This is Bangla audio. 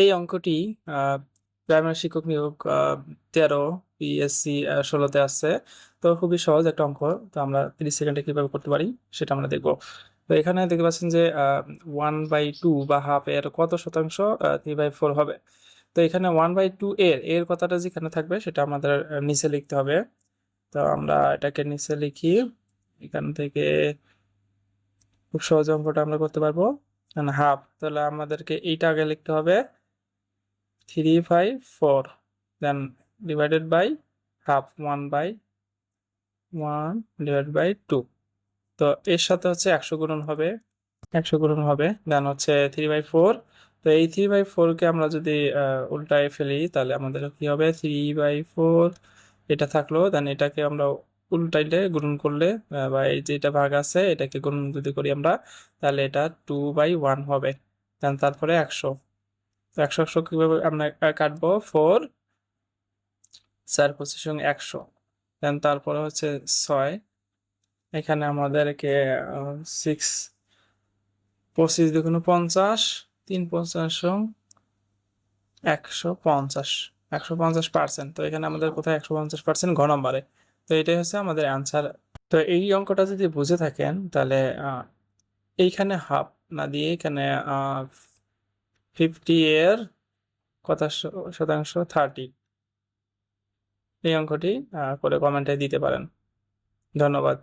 এই অঙ্কটি প্রাইমারি শিক্ষক নিয়োগ 13 পিএসসি 16-তে আসছে। তো খুবই সহজ একটা অঙ্ক। তো আমরা 30 সেকেন্ডে কিভাবে করতে পারি সেটা আমরা দেখবো। তো এখানে দেখতে পাচ্ছেন যে 1/2 বা হাফ এর কত শতাংশ 3/4 হবে। তো এখানে 1/2 এর কথাটা যেখানে থাকবে সেটা আমাদের নিচে লিখতে হবে। তো আমরা এটাকে নিচে লিখি। এখান থেকে খুব সহজ অঙ্কটা আমরা করতে পারবো। হাফ, তাহলে আমাদেরকে এইটা আগে লিখতে হবে 3/4, then divided by half, 1/1 / 2। তো এর সাথে হচ্ছে 100 গুণন হবে দেন হচ্ছে 3/4। তো এই 3/4 কে আমরা যদি উল্টায় ফেলি তাহলে আমাদের কি হবে 3/4 এটা থাকলো, দেন এটাকে আমরা উল্টাইলে গুণন করলে বা এই যেটা ভাগ আছে এটাকে গুণন যদি করি আমরা তাহলে এটা 2/1 হবে। দেন তারপরে 100। তো 100 কিভাবে আমরা কাটবো, 4 4 25 100। দেন তারপরে হচ্ছে 6। এখানে আমাদেরকে 6 25 × 50, 3 × 5 = 150। 150%। তো এখানে আমাদের কোথায় 150% ঘ নম্বরে। তো এটাই হচ্ছে আমাদের অ্যান্সার। তো এই অঙ্কটা যদি বুঝে থাকেন তাহলে এইখানে হাফ না দিয়ে এখানে 50 এর কত শতাংশ, 30, এই অঙ্কটি করে কমেন্টে দিতে পারেন। ধন্যবাদ।